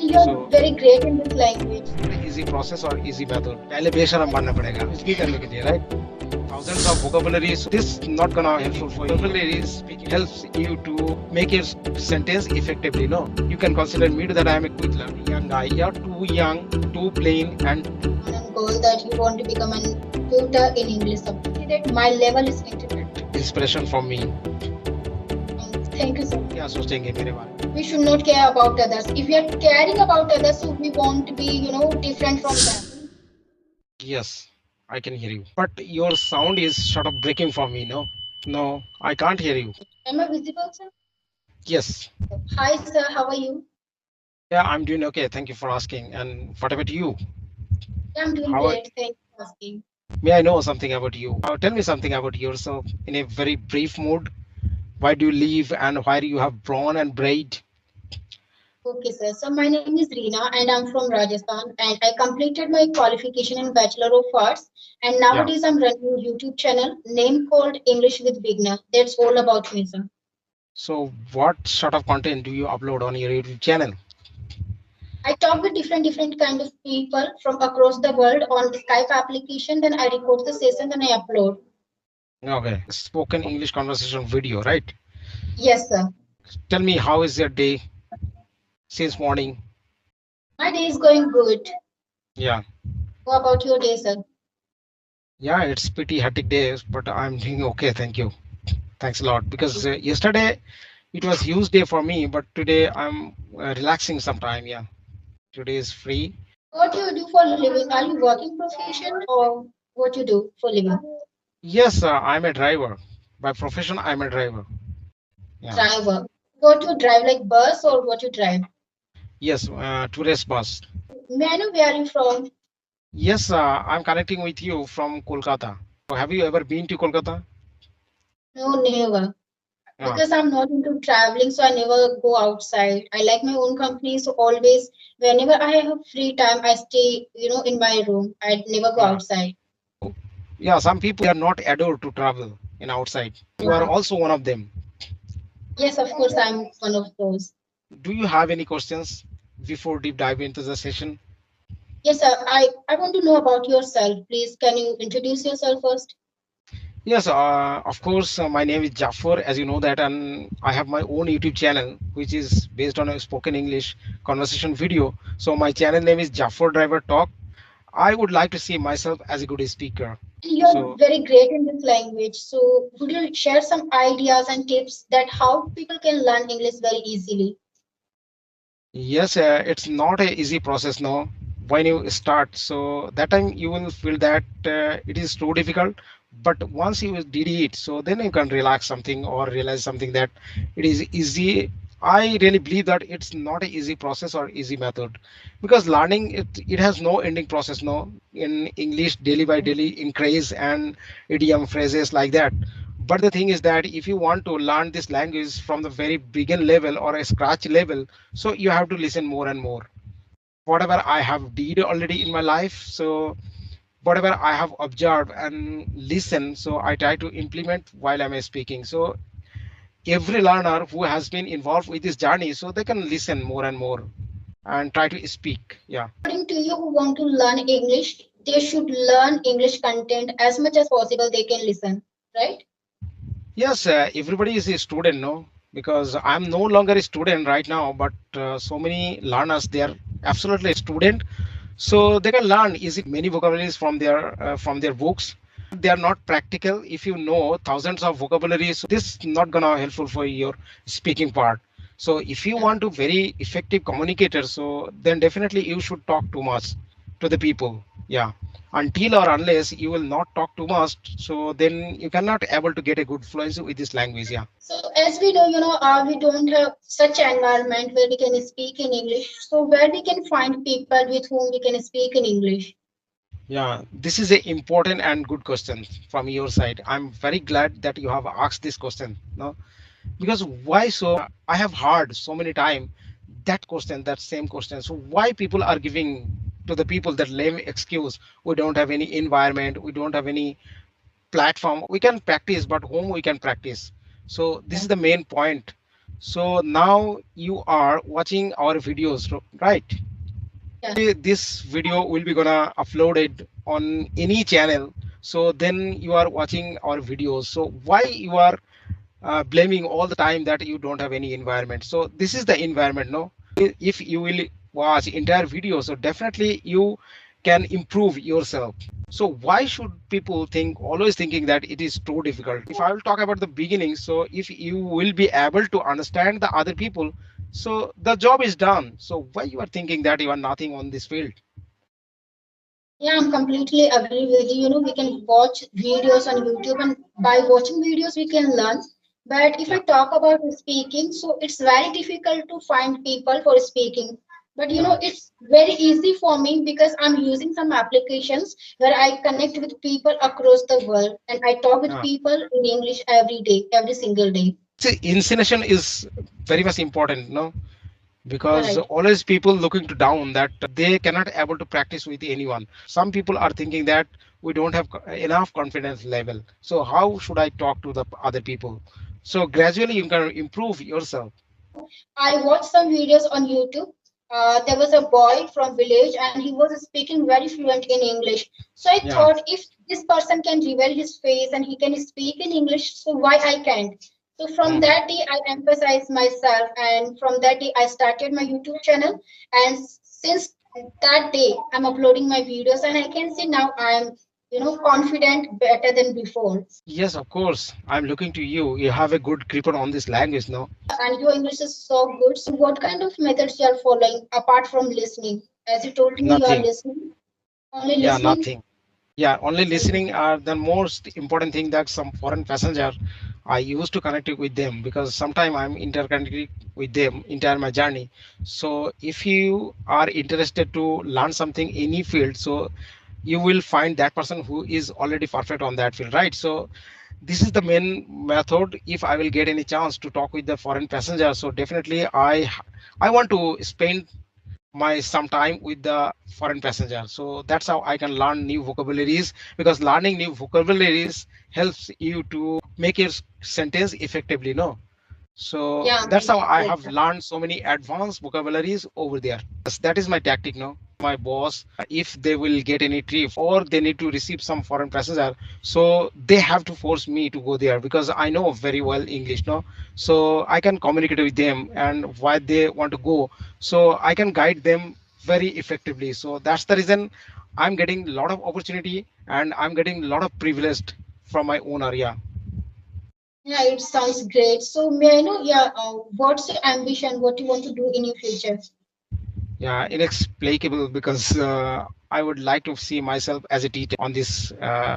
You're very great in this language. Easy process or easy method. पहले बेशरम बनना पड़ेगा speak करने के लिए, right? Thousands of vocabularies. This not gonna helpful for you. Vocabularies helps you to make your sentence effectively. No, you can consider me that I am a quick learner, young guy. You're too young, too plain, and Goal that you want to become a tutor in English subject. That my level is limited. inspiration from me. Thank you so much. क्या सोचेंगे मेरे बारे में? We should not care about others. If we are caring about others, so we want to be, different from them. Yes, I can hear you, but your sound is sort of breaking for me. No, I can't hear you. Am I visible, sir? Yes. Hi, sir. How are you? Yeah, I'm doing okay. Thank you for asking. And what about you? I'm doing great. Thanks for asking. May I know something about you? Tell me something about yourself in a very brief mode. Why do you live and where you have born and bred? Okay, sir. So my name is Reena and I'm from Rajasthan and I completed my qualification in Bachelor of Arts and nowadays I'm running a YouTube channel named called English with Beginner. That's all about me, sir. So what sort of content do you upload on your YouTube channel? I talk with different kind of people from across the world on Skype application. Then I record the session, then I upload. Okay, spoken English conversation video, right? Yes, sir. Tell me, how is your day since morning? My day is going good. Yeah. What about your day, sir? Yeah, it's pretty hectic days, but I'm doing okay. Thank you. Thanks a lot. Because yesterday it was huge day for me, but today I'm relaxing sometime. Yeah, today is free. What do you do for living? Are you working profession or what you do for living? Yes, I'm a driver. By profession, I'm a driver. Yeah. Driver. What you drive, like bus or what you drive? Yes, tourist bus. May I know where are you from? Yes, I'm connecting with you from Kolkata. Have you ever been to Kolkata? No, never. Because I'm not into traveling, so I never go outside. I like my own company, so always, whenever I have free time, I stay, in my room. I never go outside. Yeah, some people are not adored to travel in outside. You are also one of them. Yes, of course, I'm one of those. Do you have any questions before deep dive into the session? Yes, sir. I want to know about yourself. Please, can you introduce yourself first? Yes, of course. My name is Jaffer, as you know that, and I have my own YouTube channel, which is based on a spoken English conversation video. So my channel name is Jaffer Driver Talk. I would like to see myself as a good speaker. You're very great in this language. So would you share some ideas and tips that how people can learn English very easily? Yes, it's not a easy process now when you start. So that time you will feel that it is too difficult. But once you did it, so then you can relax something or realize something that it is easy. I really believe that it's not an easy process or easy method, because learning it has no ending process. No, in English, daily by daily increase and idiom phrases like that. But the thing is that if you want to learn this language from the very begin level or a scratch level, so you have to listen more and more. Whatever I have did already in my life, so whatever I have observed and listened, so I try to implement while I'm speaking. So every learner who has been involved with this journey, so they can listen more and more and try to speak. Yeah. According to you who want to learn English, they should learn English content as much as possible they can listen, right? Yes, everybody is a student, no? Because I'm no longer a student right now, but so many learners, they are absolutely a student, so they can learn easy many vocabularies from their books. They are not practical. If you know thousands of vocabularies, this not gonna helpful for your speaking part. So if you want to very effective communicator, so then definitely you should talk too much to the people. Yeah, until or unless you will not talk too much, so then you cannot able to get a good fluency with this language. Yeah. So as we know, we don't have such environment where we can speak in English. So where we can find people with whom we can speak in English? Yeah, this is a important and good question from your side. I'm very glad that you have asked this question. No, because why? So I have heard so many time that question, that same question. So why people are giving to the people that lame excuse? We don't have any environment. We don't have any platform. We can practice, but whom we can practice? So this is the main point. So now you are watching our videos, right? Yeah. This video will be gonna uploaded on any channel. So then you are watching our videos. So why you are blaming all the time that you don't have any environment? So this is the environment, no? If you will watch entire video, so definitely you can improve yourself. So why should people think always thinking that it is too difficult? If I will talk about the beginning, so if you will be able to understand the other people, so the job is done. So why you are thinking that you are nothing on this field? Yeah, I'm completely agree with you. You know, we can watch videos on YouTube, and by watching videos, we can learn. But if I Yeah. talk about speaking, so it's very difficult to find people for speaking. But you know, Yeah. it's very easy for me because I'm using some applications where I connect with people across the world and I talk with Yeah. people in English every day, every single day. See, intonation is very much important, no? Yeah, Because right. always people looking to down that they cannot able to practice with anyone. Some people are thinking that we don't have enough confidence level. So how should I talk to the other people? So gradually you can improve yourself. I watched some videos on YouTube. There was a boy from village and he was speaking very fluent in English. So I Yeah. thought if this person can reveal his face and he can speak in English, so why I can't? So from Mhm. that day I emphasized myself and from that day I started my YouTube channel and since that day I'm uploading my videos and I can see now I'm confident better than before. Yes, of course. I'm looking to you. You have a good grip on this language, no? And your English is so good. So, what kind of methods you are following apart from listening? As you told me, you are Nothing. listening, only Yeah, listening. nothing. Yeah, only Okay. listening are the most important thing. That some foreign passenger I used to connect it with them because sometime I'm interconnected with them entire my journey. So if you are interested to learn something any field, so you will find that person who is already perfect on that field, right? So this is the main method. If I will get any chance to talk with the foreign passenger, so definitely I want to spend my some time with the foreign passenger, so that's how I can learn new vocabularies, because learning new vocabularies helps you to make your sentence effectively, no? So Yeah, that's how I yes. have learned so many advanced vocabularies over there. Yes, that is my tactic now. My boss, if they will get any trip or they need to receive some foreign passenger, so they have to force me to go there because I know very well English, no? So I can communicate with them and why they want to go. So I can guide them very effectively. So that's the reason I'm getting a lot of opportunity and I'm getting a lot of privilege from my own area. Yeah, it sounds great. So, may I know, yeah, what's your ambition? What you want to do in your future? Yeah, inexplicable because I would like to see myself as a teacher on this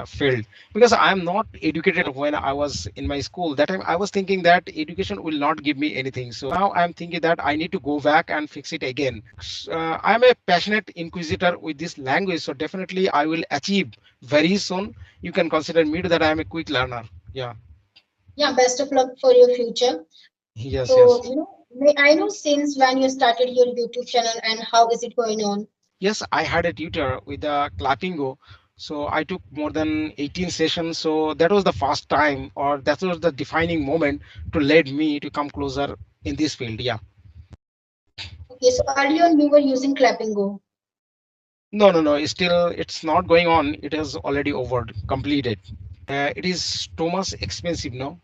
field, because I am not educated when I was in my school. That time I was thinking that education will not give me anything. So now I'm thinking that I need to go back and fix it again. I'm a passionate inquisitor with this language, so definitely I will achieve very soon. You can consider me that I am a quick learner. Yeah. Yeah, best of luck for your future. Yes, So, yes. may I know since when you started your YouTube channel and how is it going on? Yes, I had a tutor with the Clapingo. So I took more than 18 sessions. So that was the first time, or that was the defining moment to lead me to come closer in this field. Yeah. Okay, so earlier on you were using Clapingo. No, no, no. It's still, it's not going on. It is already over, completed. It is too much expensive now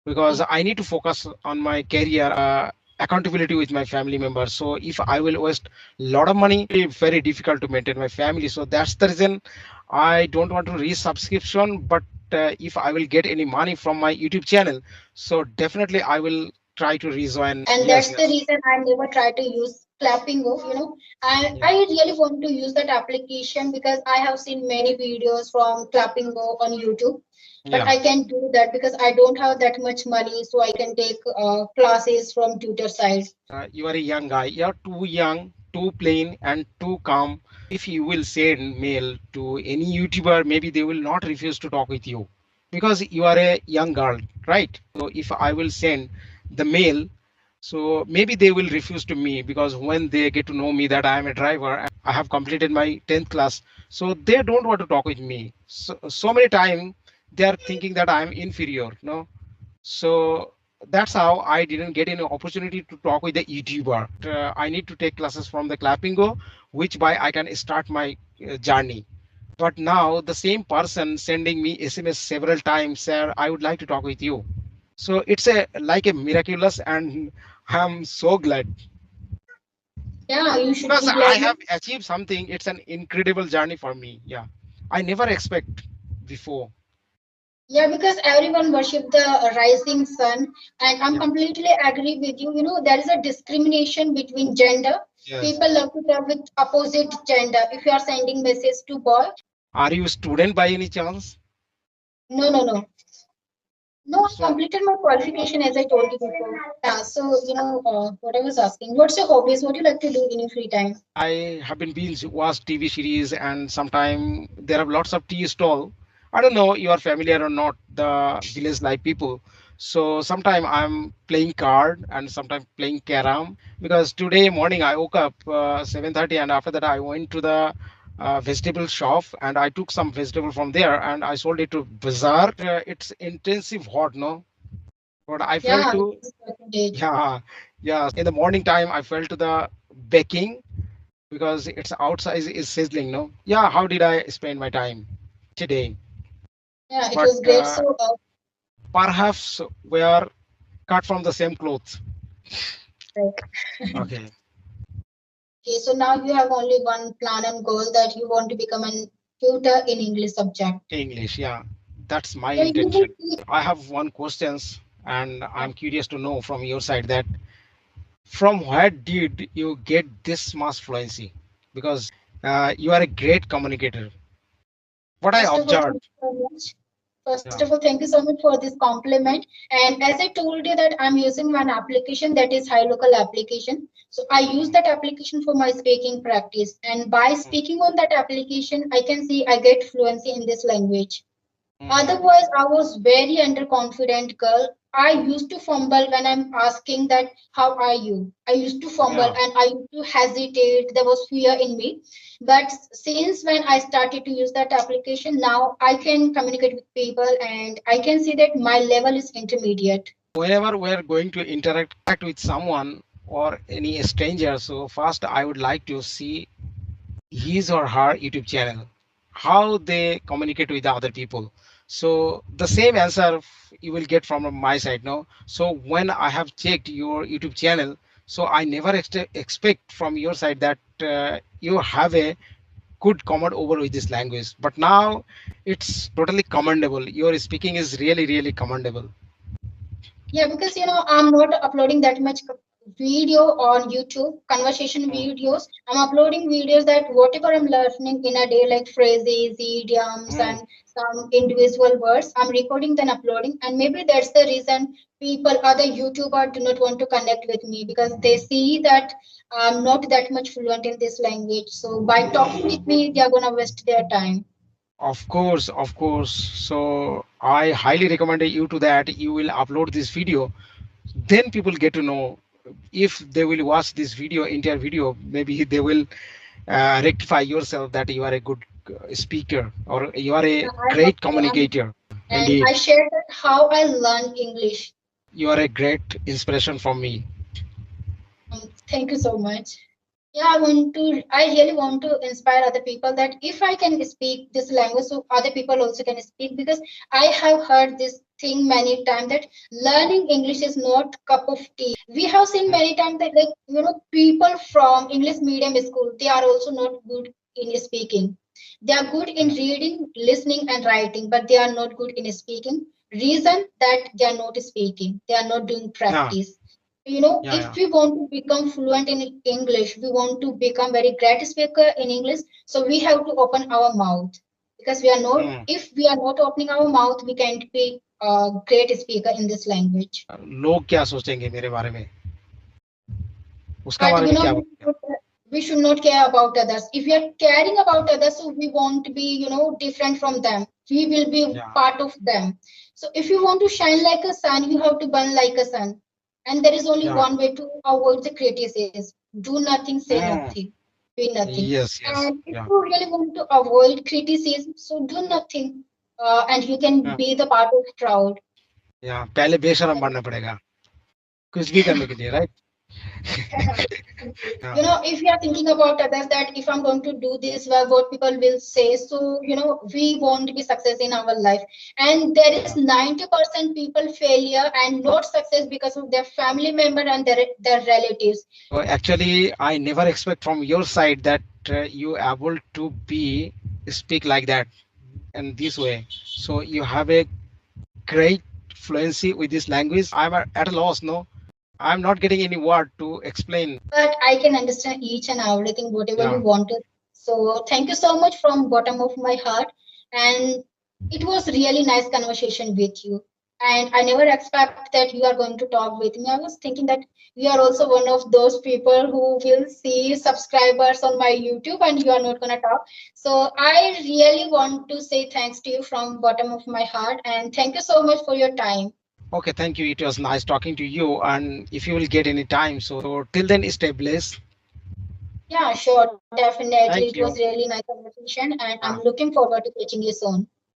because I need to focus on my career, accountability with my family members. So if I will waste a lot of money, it will be very difficult to maintain my family. So that's the reason I don't want to resubscription. But if I will get any money from my YouTube channel, so definitely I will try to rejoin. And Yes, that's the yes. reason I never try to use Clappingo. I Yeah, really want to use that application because I have seen many videos from Clappingo on YouTube, but yeah. I can't do that because I don't have that much money, so I can take classes from tutor side. You are a young guy. You're too young, too plain, and too calm. If you will send mail to any YouTuber, maybe they will not refuse to talk with you because you are a young girl, right? So if I will send the mail, so maybe they will refuse to me because when they get to know me that I am a driver and I have completed my 10th class, so they don't want to talk with me. So many times they are thinking that I am inferior, no? So that's how I didn't get any opportunity to talk with the YouTuber. I need to take classes from the Clapingo, which by I can start my journey. But now the same person sending me SMS several times, sir, I would like to talk with you. So it's a like a miraculous, and I'm so glad Yeah, you should because be I glad. have achieved something. It's an incredible journey for me. Yeah, I never expect before. Yeah, because everyone worship the rising sun, and I'm Yeah. completely agree with you. You know, there is a discrimination between gender. Yes. People love to talk with opposite gender. If you are sending message to boy, Are you a student by any chance? no, no, no, no. I So completed my qualification as I told you before. Yeah. So what I was asking, what's your hobbies? What do you like to do in your free time? I have been binge watch TV series, and sometime there are lots of tea stall. I don't know you are familiar or not, the village life people. So sometime I'm playing card and sometime playing carom, because today morning I woke up 7:30, and after that I went to the vegetable shop and I took some vegetable from there and I sold it to bazaar. It's intensive hot, no? But I felt Yeah, to it's what you did. yeah, yeah. In the morning time I felt to the baking because it's outside is sizzling, no? Yeah, how did I spend my time today? Yeah, it But was great. So, perhaps we are cut from the same cloth. like, Okay. okay, so now you have only one plan and goal that you want to become an tutor in English subject. English, yeah, that's my So you will intention. teach. I have one questions, and Yeah, I'm curious to know from your side that from where did you get this mass fluency? Because you are a great communicator. What I first of all, thank observed. you so much. First Yeah. of all, thank you so much for this compliment. And as I told you that I'm using one application that is High Local application. So I use Mm, that application for my speaking practice. And by mm, speaking on that application, I can see I get fluency in this language. mm. Otherwise, I was very underconfident girl. I used to fumble when I'm asking that, how are you? I used to fumble Yeah. and I used to hesitate. There was fear in me. But since when I started to use that application, now I can communicate with people and I can see that my level is intermediate. Whenever we're going to interact with someone or any stranger, so first I would like to see his or her YouTube channel, how they communicate with the other people. So the same answer you will get from my side, no? So when I have checked your YouTube channel, so I never expect from your side that you have a good command over with this language. But now it's totally commendable. Your speaking is really, really commendable. Yeah, because I'm not uploading that much video on YouTube, conversation Mm, videos. I'm uploading videos that whatever I'm learning in a day, like phrases, idioms, mm. and some individual words, I'm recording then uploading. And maybe that's the reason people, other YouTuber, do not want to connect with me because they see that I'm not that much fluent in this language. So by talking with me, they're gonna waste their time. Of course, of course. So I highly recommend you to that you will upload this video. Then people get to know if they will watch this video, entire video, maybe they will rectify yourself that you are a good speaker or you are Yeah, a I hope great so. communicator. And I Indeed, shared that how I learn English. you are a great inspiration for me. Thank you so much. Yeah, I really want to inspire other people that if I can speak this language, so other people also can speak because I have heard this thing many times that learning English is not cup of tea. We have seen Mm, many times that people from English medium school, they are also not good in speaking. They are good in yeah, reading, listening, and writing, but they are not good in speaking. Reason that they are not speaking, they are not doing yeah, practice. yeah, If yeah. we want to become fluent in English, we want to become very great speaker in English, so we have to open our mouth because we are not Mm. if we are not opening our mouth, we can't be a great speaker in this language. लोग क्या सोचेंगे मेरे बारे में, उसका But बारे में क्या we बोलेंगे? we should not care about others. If we are caring about others, so we won't be different from them. We will be Yeah. part of them. So if you want to shine like a sun, you have to burn like a sun. And there is only Yeah. one way to avoid the criticism: do nothing, say Mm. nothing, be nothing. Yes, yes. And if Yeah. you really want to avoid criticism, so do nothing, and you can Yeah. be the part of crowd. Yeah. पहले बेशरम बनना पड़ेगा. कुछ भी करने के लिए, right? You know, if we are thinking about others, that if I'm going to do this, well, what people will say, so you know, we won't be success in our life. And there is 90% people failure and not success because of their family member and their relatives. So actually, I never expect from your side that you able to be speak like that and this way. So you have a great fluency with this language. I'm at a loss. No, I'm not getting any word to explain. But I can understand each and everything, whatever you Yeah. want to. So thank you so much from bottom of my heart. And it was really nice conversation with you. And I never expect that you are going to talk with me. I was thinking that you are also one of those people who will see subscribers on my YouTube and you are not gonna talk. So I really want to say thanks to you from bottom of my heart and thank you so much for your time. Okay, thank you. It was nice talking to you. And if you will get any time, so till then, stay blessed. Yeah, sure, definitely. It was Thank really you. nice conversation, and I'm Yeah. looking forward to catching you soon.